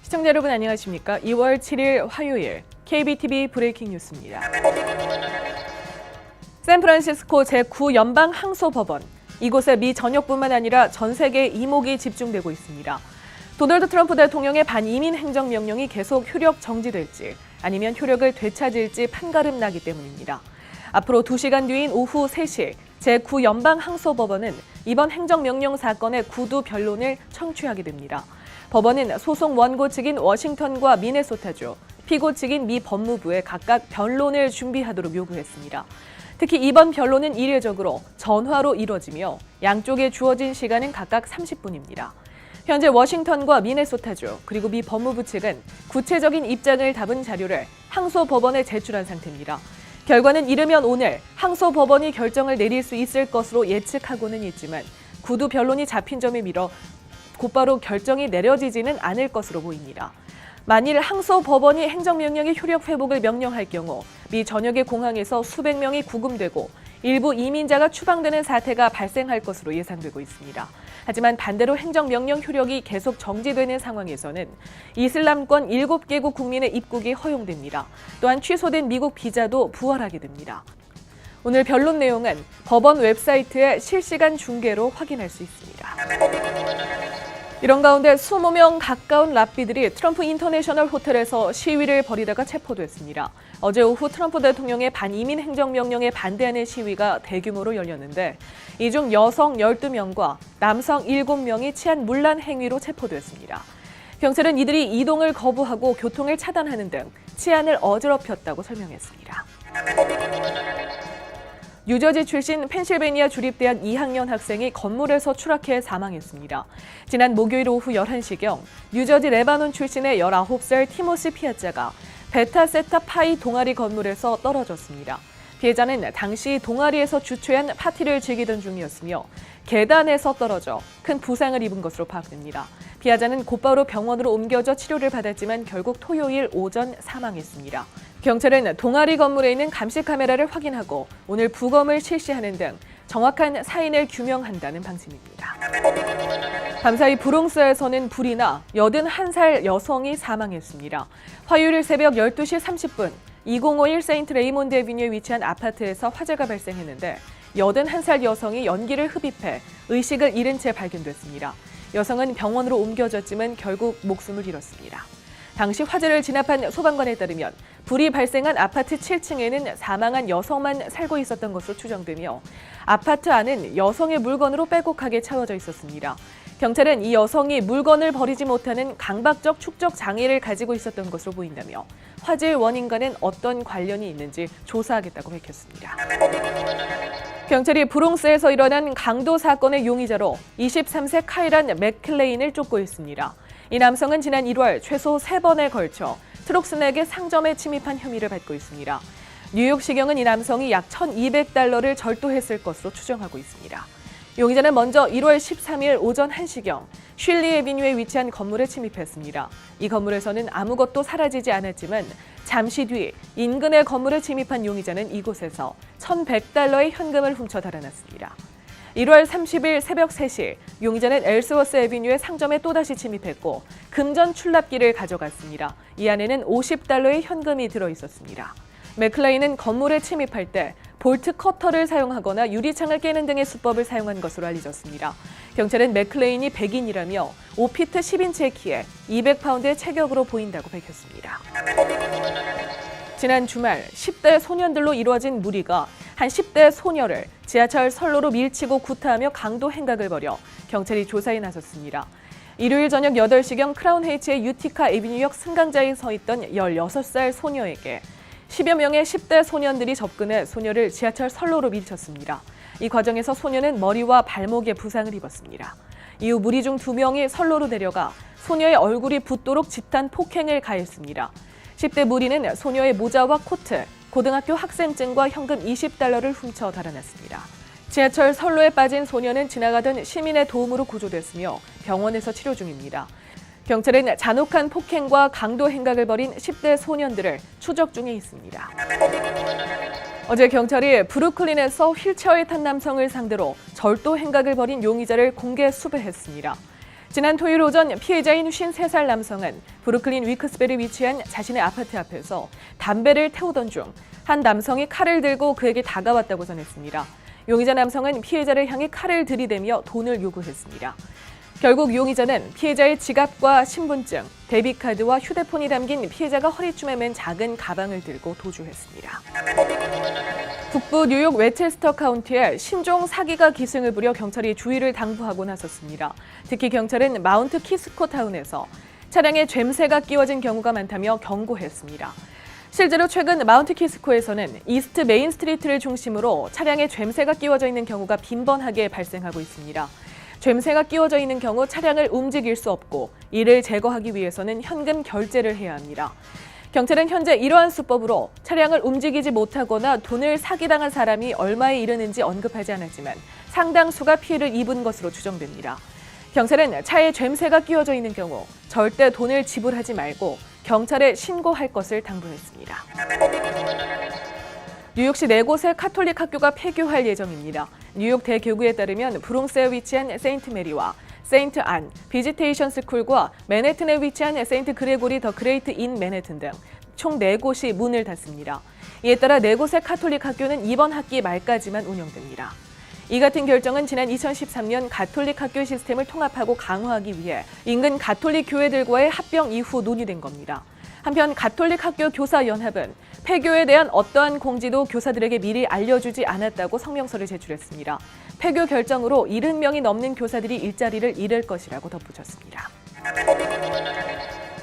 시청자 여러분 안녕하십니까? 2월 7일 화요일 KBTV 브레이킹 뉴스입니다. 샌프란시스코 제9연방항소법원. 이곳에 미 전역뿐만 아니라 전 세계의 이목이 집중되고 있습니다. 도널드 트럼프 대통령의 반이민 행정명령이 계속 효력 정지될지 아니면 효력을 되찾을지 판가름 나기 때문입니다. 앞으로 2시간 뒤인 오후 3시 제9연방항소법원은 이번 행정명령 사건의 구두 변론을 청취하게 됩니다. 법원은 소송 원고 측인 워싱턴과 미네소타주, 피고 측인 미 법무부에 각각 변론을 준비하도록 요구했습니다. 특히 이번 변론은 이례적으로 전화로 이뤄지며 양쪽에 주어진 시간은 각각 30분입니다. 현재 워싱턴과 미네소타주 그리고 미 법무부 측은 구체적인 입장을 담은 자료를 항소법원에 제출한 상태입니다. 결과는 이르면 오늘 항소법원이 결정을 내릴 수 있을 것으로 예측하고는 있지만 구두 변론이 잡힌 점에 밀어 곧바로 결정이 내려지지는 않을 것으로 보입니다. 만일 항소법원이 행정명령의 효력 회복을 명령할 경우 미 전역의 공항에서 수백 명이 구금되고 일부 이민자가 추방되는 사태가 발생할 것으로 예상되고 있습니다. 하지만 반대로 행정명령 효력이 계속 정지되는 상황에서는 이슬람권 7개국 국민의 입국이 허용됩니다. 또한 취소된 미국 비자도 부활하게 됩니다. 오늘 변론 내용은 법원 웹사이트의 실시간 중계로 확인할 수 있습니다. 이런 가운데 20명 가까운 랍비들이 트럼프 인터내셔널 호텔에서 시위를 벌이다가 체포됐습니다. 어제 오후 트럼프 대통령의 반이민 행정명령에 반대하는 시위가 대규모로 열렸는데 이 중 여성 12명과 남성 7명이 치안 문란 행위로 체포됐습니다. 경찰은 이들이 이동을 거부하고 교통을 차단하는 등 치안을 어지럽혔다고 설명했습니다. 뉴저지 출신 펜실베니아 주립대학 2학년 학생이 건물에서 추락해 사망했습니다. 지난 목요일 오후 11시경 뉴저지 레바논 출신의 19살 티모시 피아자가 베타 세타 파이 동아리 건물에서 떨어졌습니다. 피해자는 당시 동아리에서 주최한 파티를 즐기던 중이었으며 계단에서 떨어져 큰 부상을 입은 것으로 파악됩니다. 피해자는 곧바로 병원으로 옮겨져 치료를 받았지만 결국 토요일 오전 사망했습니다. 경찰은 동아리 건물에 있는 감시 카메라를 확인하고 오늘 부검을 실시하는 등 정확한 사인을 규명한다는 방침입니다. 밤사이 브롱스에서는 불이 나 81살 여성이 사망했습니다. 화요일 새벽 12시 30분 2051 세인트 레이몬드 애비뉴에 위치한 아파트에서 화재가 발생했는데 81살 여성이 연기를 흡입해 의식을 잃은 채 발견됐습니다. 여성은 병원으로 옮겨졌지만 결국 목숨을 잃었습니다. 당시 화재를 진압한 소방관에 따르면 불이 발생한 아파트 7층에는 사망한 여성만 살고 있었던 것으로 추정되며 아파트 안은 여성의 물건으로 빼곡하게 채워져 있었습니다. 경찰은 이 여성이 물건을 버리지 못하는 강박적 축적 장애를 가지고 있었던 것으로 보인다며 화재의 원인과는 어떤 관련이 있는지 조사하겠다고 밝혔습니다. 경찰이 브롱스에서 일어난 강도 사건의 용의자로 23세 카이란 맥클레인을 쫓고 있습니다. 이 남성은 지난 1월 최소 3번에 걸쳐 트록슨에게 상점에 침입한 혐의를 받고 있습니다. 뉴욕시경은 이 남성이 약 $1,200를 절도했을 것으로 추정하고 있습니다. 용의자는 먼저 1월 13일 오전 1시경 쉴리 애비뉴에 위치한 건물에 침입했습니다. 이 건물에서는 아무것도 사라지지 않았지만 잠시 뒤 인근의 건물에 침입한 용의자는 이곳에서 $1,100의 현금을 훔쳐 달아났습니다. 1월 30일 새벽 3시 용의자는 엘스워스 애비뉴의 상점에 또다시 침입했고 금전 출납기를 가져갔습니다. 이 안에는 $50의 현금이 들어있었습니다. 맥클레인은 건물에 침입할 때 볼트 커터를 사용하거나 유리창을 깨는 등의 수법을 사용한 것으로 알려졌습니다. 경찰은 맥클레인이 백인이라며 5피트 10인치의 키에 200파운드의 체격으로 보인다고 밝혔습니다. 지난 주말 10대 소년들로 이루어진 무리가 한 10대 소녀를 지하철 선로로 밀치고 구타하며 강도 행각을 벌여 경찰이 조사에 나섰습니다. 일요일 저녁 8시경 크라운 헤이츠의 유티카 애비뉴역 승강자에 서 있던 16살 소녀에게 10여 명의 10대 소년들이 접근해 소녀를 지하철 선로로 밀쳤습니다. 이 과정에서 소녀는 머리와 발목에 부상을 입었습니다. 이후 무리 중 2명이 선로로 내려가 소녀의 얼굴이 붓도록 집단 폭행을 가했습니다. 10대 무리는 소녀의 모자와 코트, 고등학교 학생증과 현금 20달러를 훔쳐 달아났습니다. 지하철 선로에 빠진 소녀는 지나가던 시민의 도움으로 구조됐으며 병원에서 치료 중입니다. 경찰은 잔혹한 폭행과 강도 행각을 벌인 10대 소년들을 추적 중에 있습니다. 어제 경찰이 브루클린에서 휠체어에 탄 남성을 상대로 절도 행각을 벌인 용의자를 공개 수배했습니다. 지난 토요일 오전 피해자인 53살 남성은 브루클린 위크스벨에 위치한 자신의 아파트 앞에서 담배를 태우던 중 한 남성이 칼을 들고 그에게 다가왔다고 전했습니다. 용의자 남성은 피해자를 향해 칼을 들이대며 돈을 요구했습니다. 결국 용의자는 피해자의 지갑과 신분증, 데비카드와 휴대폰이 담긴 피해자가 허리춤에 맨 작은 가방을 들고 도주했습니다. 북부 뉴욕 웨체스터 카운티에 신종 사기가 기승을 부려 경찰이 주의를 당부하고 나섰습니다. 특히 경찰은 마운트 키스코 타운에서 차량에 죬새가 끼워진 경우가 많다며 경고했습니다. 실제로 최근 마운트 키스코에서는 이스트 메인 스트리트를 중심으로 차량에 죬새가 끼워져 있는 경우가 빈번하게 발생하고 있습니다. 죬새가 끼워져 있는 경우 차량을 움직일 수 없고 이를 제거하기 위해서는 현금 결제를 해야 합니다. 경찰은 현재 이러한 수법으로 차량을 움직이지 못하거나 돈을 사기당한 사람이 얼마에 이르는지 언급하지 않았지만 상당수가 피해를 입은 것으로 추정됩니다. 경찰은 차에 죬새가 끼워져 있는 경우 절대 돈을 지불하지 말고 경찰에 신고할 것을 당부했습니다. 뉴욕시 4곳의 카톨릭 학교가 폐교할 예정입니다. 뉴욕 대교구에 따르면 브롱스에 위치한 세인트 메리와 세인트 안, 비지테이션 스쿨과 맨해튼에 위치한 세인트 그레고리 더 그레이트 인 맨해튼 등 총 4곳이 문을 닫습니다. 이에 따라 4곳의 카톨릭 학교는 이번 학기 말까지만 운영됩니다. 이 같은 결정은 지난 2013년 가톨릭 학교 시스템을 통합하고 강화하기 위해 인근 가톨릭 교회들과의 합병 이후 논의된 겁니다. 한편 가톨릭 학교 교사연합은 폐교에 대한 어떠한 공지도 교사들에게 미리 알려주지 않았다고 성명서를 제출했습니다. 폐교 결정으로 70명이 넘는 교사들이 일자리를 잃을 것이라고 덧붙였습니다.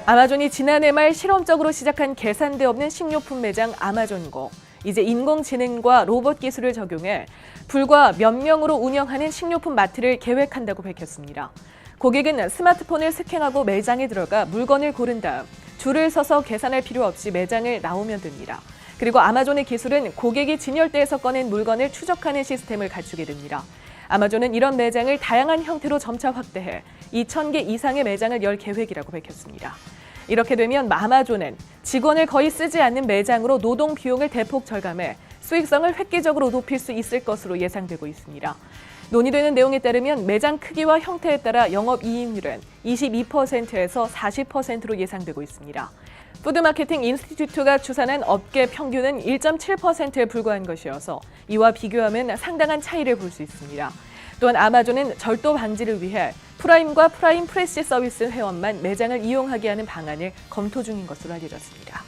아마존이 지난해 말 실험적으로 시작한 계산대 없는 식료품 매장 아마존고. 이제 인공지능과 로봇 기술을 적용해 불과 몇 명으로 운영하는 식료품 마트를 계획한다고 밝혔습니다. 고객은 스마트폰을 스캔하고 매장에 들어가 물건을 고른 다음 줄을 서서 계산할 필요 없이 매장을 나오면 됩니다. 그리고 아마존의 기술은 고객이 진열대에서 꺼낸 물건을 추적하는 시스템을 갖추게 됩니다. 아마존은 이런 매장을 다양한 형태로 점차 확대해 2,000개 이상의 매장을 열 계획이라고 밝혔습니다. 이렇게 되면 아마존은 직원을 거의 쓰지 않는 매장으로 노동 비용을 대폭 절감해 수익성을 획기적으로 높일 수 있을 것으로 예상되고 있습니다. 논의되는 내용에 따르면 매장 크기와 형태에 따라 영업이익률은 22%에서 40%로 예상되고 있습니다. 푸드마케팅 인스티튜트가 추산한 업계 평균은 1.7%에 불과한 것이어서 이와 비교하면 상당한 차이를 볼 수 있습니다. 또한 아마존은 절도 방지를 위해 프라임과 프라임 프레시 서비스 회원만 매장을 이용하게 하는 방안을 검토 중인 것으로 알려졌습니다.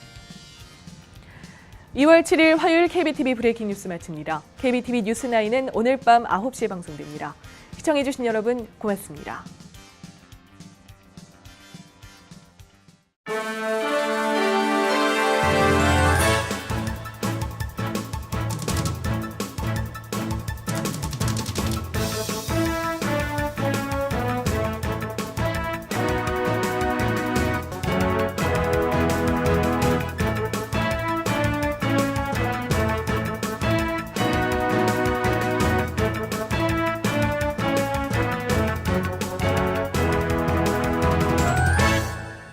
2월 7일 화요일 KBTV 브레이킹 뉴스 마칩니다. KBTV 뉴스9은 오늘 밤 9시에 방송됩니다. 시청해주신 여러분 고맙습니다.